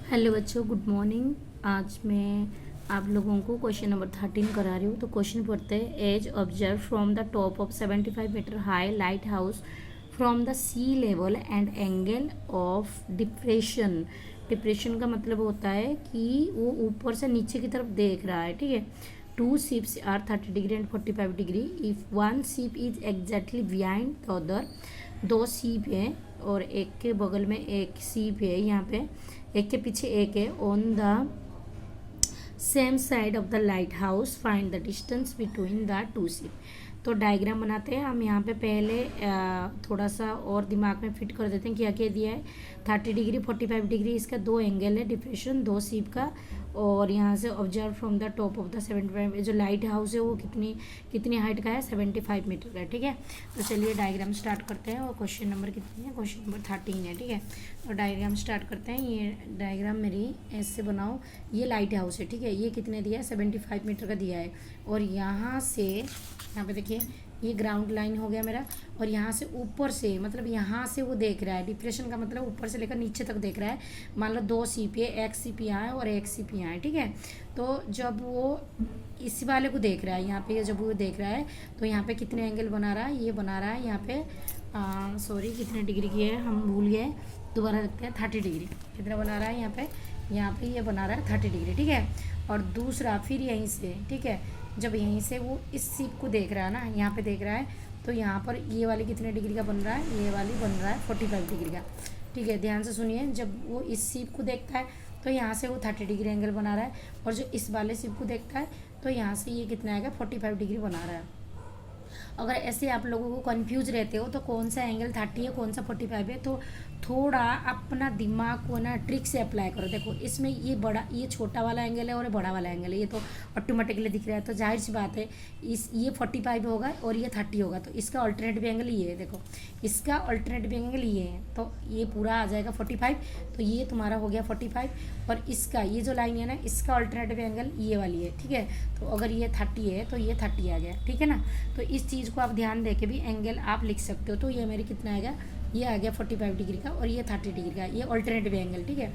Hello बच्चों, good morning. आज मैं आप लोगों को क्वेश्चन नंबर 13 करा रही हूँ। तो क्वेश्चन पढ़ते हैं। As observe from the top of 75 metre high light house from the sea level and angle of depression. Depression का मतलब होता है कि वो ऊपर से नीचे की तरफ देख रहा है। ठीक है। Two ships are 30 degree and 45 degree. If one ship is exactly behind the other, दो शिप है और एक के बगल में एक शिप है, यहाँ पे एक के पीछे एक है। On the same side of the light house find the distance between the two ship. तो डायग्राम बनाते हैं हम। यहाँ पे पहले थोड़ा सा और दिमाग में फिट कर देते हैं। क्या क्या दिया है? 30 डिग्री 45 डिग्री, इसका दो एंगल है डिप्रेशन, दो शिप का। और यहाँ से observe from the top of the 75, जो लाइट हाउस है वो कितनी कितनी हाइट का है? 75 मीटर का है। ठीक है। तो चलिए डायग्राम स्टार्ट करते हैं। और क्वेश्चन नंबर कितनी है? क्वेश्चन नंबर 13 है। ठीक है। तो डायग्राम स्टार्ट करते हैं। ये डायग्राम मेरी ऐसे बनाओ। ये लाइट हाउस है। ठीक है। ये कितने दिया है? 75 मीटर का दिया है। और यहाँ पे देखिए, ये ग्राउंड लाइन हो गया मेरा। और यहाँ से ऊपर से, मतलब यहाँ से वो देख रहा है। डिप्रेशन का मतलब ऊपर से लेकर नीचे तक देख रहा है। मान लो दो सीपी है, एक सीपी यहाँ है और एक सीपी यहाँ है। ठीक है। तो जब वो इस वाले को देख रहा है, यहाँ पे जब वो देख रहा है तो यहाँ पे कितने एंगल बना रहा है? ये बना रहा है यहाँ पे सॉरी, कितने डिग्री की है हम भूल गए, दोबारा देखते हैं। 30 डिग्री। कितना बना रहा है यहाँ पे ये बना रहा है 30 डिग्री। ठीक है। और दूसरा फिर यहीं से, ठीक है, जब यहीं से वो इस सीप को देख रहा है ना, यहाँ पे देख रहा है, तो यहाँ पर ये वाली कितने डिग्री का बन रहा है? ये वाली बन रहा है 45 डिग्री का। ठीक है। ध्यान से सुनिए, जब वो इस सीप को देखता है तो यहाँ से वो 30 डिग्री एंगल बना रहा है। और जो इस वाले सीप को देखता है तो यहाँ से ये कितना आएगा? 45 डिग्री बना रहा है। अगर ऐसे आप लोगों को कंफ्यूज रहते हो तो कौन सा एंगल 30 है, कौन सा 45 है, तो थोड़ा अपना दिमाग को ना ट्रिक से अप्लाई करो। देखो, इसमें ये छोटा वाला एंगल है और ये बड़ा वाला एंगल है, ये तो ऑटोमेटिकली दिख रहा है। तो जाहिर सी बात है, ये 45 होगा और ये 30 होगा, तो इसका अल्टरनेटिव एंगल ये है। देखो, इसका अल्टरनेटिव एंगल ये है, तो ये पूरा आ जाएगा 45। तो ये तुम्हारा हो गया 45। और इसका ये जो लाइन है ना, इसका अल्टरनेटिव एंगल ये वाली है। ठीक है। तो अगर ये 30 है तो ये 30 आ गया। ठीक है ना। तो इस चीज़ को आप ध्यान दे के भी एंगल आप लिख सकते हो। तो ये मेरी कितना आएगा? ये आ गया 45 डिग्री का और ये 30 डिग्री का, ये ऑल्टरनेटिव एंगल। ठीक है।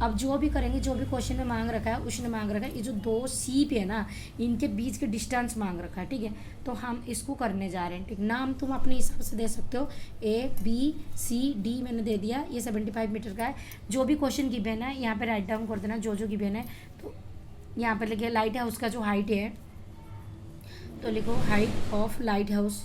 अब जो भी करेंगे, जो भी क्वेश्चन में मांग रखा है, उसने मांग रखा है ये जो दो सीप है ना, इनके बीच के डिस्टेंस मांग रखा है। ठीक है। तो हम इसको करने जा रहे हैं। ठीक, नाम तुम अपने हिसाब से दे सकते हो। ABCD मैंने दे दिया। ये 75 मीटर का है। जो भी क्वेश्चन गिवन है यहाँ पे राइट डाउन कर देना, जो गिवन है। तो यहाँ पर लिखिए लाइट हाउस का जो हाइट है, तो लिखो height of light house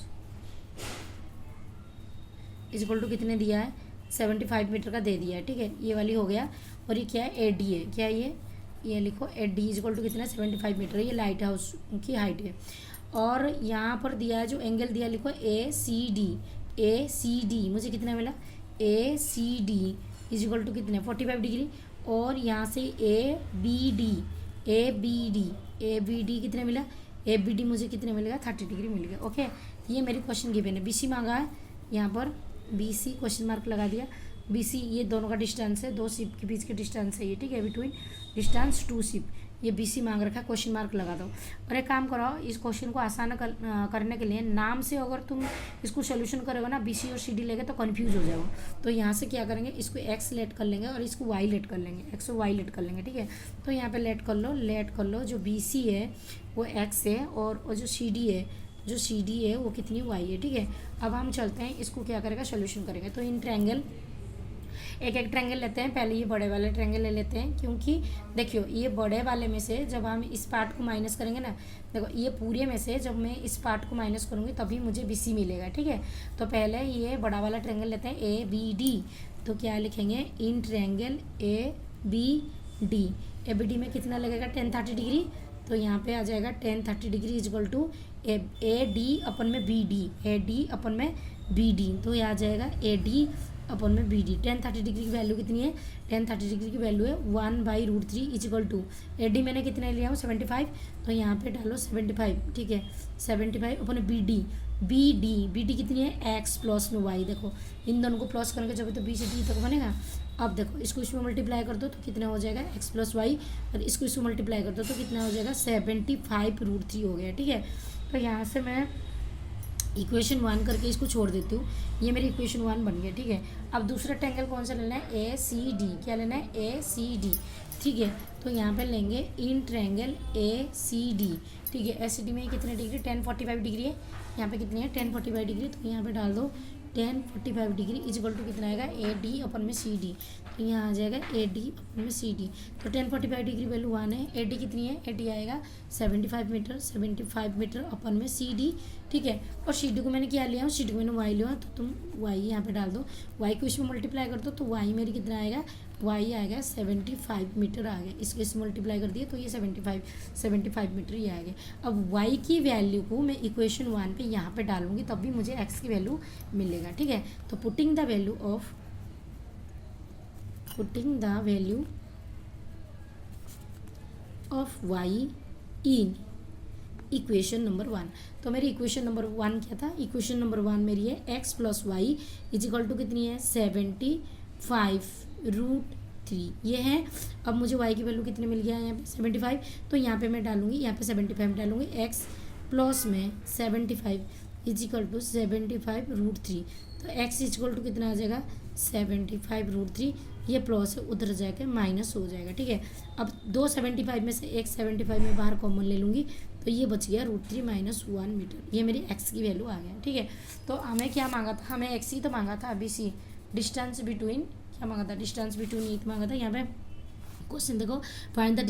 is equal to कितने दिया है? 75 मीटर का दे दिया है। ठीक है। ये वाली हो गया। और ये क्या है? AD है। क्या है ये लिखो AD इज इक्वल टू कितना? 75 मीटर है। ये लाइट हाउस की हाइट है। और यहाँ पर दिया है जो एंगल दिया, लिखो ACD मुझे कितना मिला? ACD इज इक्वल टू कितने? 45 डिग्री। और यहाँ से ABD कितने मिला? ABD मुझे कितने मिलेगा? 30 डिग्री मिल गया। ओके। ये मेरी क्वेश्चन गिवन है। BC मांगा है, यहाँ पर BC क्वेश्चन मार्क लगा दिया। BC ये दोनों का डिस्टेंस है, दो शिप के बीच के डिस्टेंस है ये। ठीक है। बिटवीन डिस्टेंस टू शिप, ये BC मांग रखा है, क्वेश्चन मार्क लगा दो। और एक काम करो, इस क्वेश्चन को आसान करने के लिए नाम से अगर तुम इसको सोल्यूशन करोगे ना, BC और CD लेके, तो कन्फ्यूज हो जाओगे। तो यहाँ से क्या करेंगे, इसको X लेट कर लेंगे और इसको Y लेट कर लेंगे, X और Y लेट कर लेंगे। ठीक है। तो यहाँ पे लेट कर लो। जो BC है वो X है और जो CD है वो कितनी? Y है। ठीक है। अब हम चलते हैं, इसको क्या करेगा? सोल्यूशन करेंगे। तो इन ट्रायंगल, एक ट्रायंगल लेते हैं। पहले ये बड़े वाले ट्रायंगल ले लेते हैं, क्योंकि देखियो, ये बड़े वाले में से जब हम इस पार्ट को माइनस करेंगे ना, देखो ये पूरे में से जब मैं इस पार्ट को माइनस करूँगी तभी मुझे BC मिलेगा। ठीक है। तो पहले ये बड़ा वाला ट्रायंगल लेते हैं, ABD। तो क्या लिखेंगे? इन ट्रायंगल ABD में कितना लगेगा? 10-30 डिग्री। तो यहाँ पे आ जाएगा 10-30 degree is equal to AD अपन में BD। तो यह आ जाएगा AD अपन में BD। 10-30 डिग्री की वैल्यू कितनी है? 10-30 डिग्री की वैल्यू है 1/√3 इज इक्वल टू AD मैंने कितने लिया हूँ? 75। तो यहाँ पे डालो 75। ठीक है। 75 अपन में BD कितनी है? X प्लस में Y। देखो, इन दोनों को प्लस करेंगे जब तो B से D तक बनेगा। अब देखो, इसको इसमें मल्टीप्लाई कर दो तो कितना हो जाएगा? X plus Y. और इसको इसमें मल्टीप्लाई कर दो तो कितना हो जाएगा? 75√3 हो गया। ठीक है। तो यहाँ से मैं इक्वेशन 1 करके इसको छोड़ देती हूँ, ये मेरी इक्वेशन 1 बन गया, ठीक है। अब दूसरा ट्रायंगल कौन सा लेना है, ए सी डी, क्या लेना है, ए सी डी, ठीक है। तो यहाँ पे लेंगे in triangle A C D, ठीक है। ए सी डी में कितने डिग्री, 1045 डिग्री है, यहाँ पे कितनी है 1045 डिग्री, तो यहाँ पे डाल दो 1045 डिग्री इजिकल टू कितना आएगा, ए डी अपन में सी डी, तो यहाँ आ जाएगा ए डी अपन में सी डी। तो 1045 डिग्री वैल्यू 1 है, ए डी कितनी है, ए डी आएगा 75 मीटर, 75 मीटर अपन में सी डी, ठीक है। और सी डी को मैंने क्या लिया, सी डी को मैंने वाई लिया, तो तुम वाई यहाँ पे डाल दो, वाई को इसमें मल्टीप्लाई कर दो, तो वाई मेरी कितना आएगा, वाई आएगा 75 मीटर आ गया, इसको इसमें मल्टीप्लाई कर दिया तो ये 75 मीटर ये आ गया। अब वाई की वैल्यू को मैं इक्वेशन 1 पे यहाँ पे डालूंगी, तब भी मुझे एक्स की वैल्यू मिलेगा, ठीक है। तो putting the value of Y in equation number 1, तो मेरी इक्वेशन नंबर 1 क्या था, इक्वेशन नंबर 1 मेरी है X plus Y equal to कितनी है 75√3, ये है। अब मुझे y की वैल्यू कितनी मिल गया है यहाँ पे 75, तो यहाँ पे मैं डालूंगी, यहाँ पे 75 डालूंगी, x प्लस में 75 इजिकल टू 75√3, तो x इजिकल टू कितना आ जाएगा 75√3, ये प्लस है उधर जाकर माइनस हो जाएगा, ठीक है। अब 2 75 में से एक 75 में बाहर कॉमन ले लूँगी, तो ये बच गया √3 - 1 मीटर, ये मेरी x की वैल्यू आ गया, ठीक है। तो हमें क्या मांगा था, हमें x ही तो मांगा था, अभी सी डिस्टेंस बिटवीन क्या मांगा था, डिस्टेंस बिटवीन ईथ मांगा था। यहाँ पे क्वेश्चन देखो, find the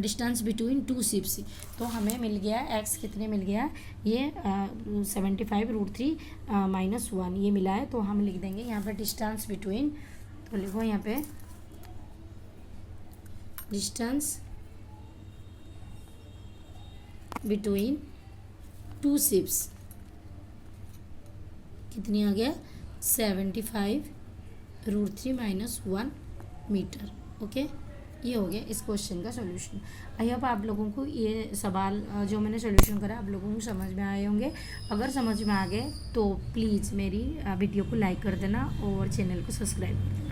distance between 2 ships, तो हमें मिल गया x कितने मिल गया, ये 75√3 - 1 ये मिला है, तो हम लिख देंगे यहाँ पे डिस्टेंस बिटवीन, तो लिखो यहाँ पे डिस्टेंस बिटवीन 2 शिप्स कितनी आ गया 75√3 - 1 मीटर, ओके। ये हो गया इस क्वेश्चन का सॉल्यूशन। आई होप आप लोगों को ये सवाल जो मैंने सॉल्यूशन करा आप लोगों को समझ में आए होंगे। अगर समझ में आ गए तो प्लीज़ मेरी वीडियो को लाइक कर देना और चैनल को सब्सक्राइब कर देना।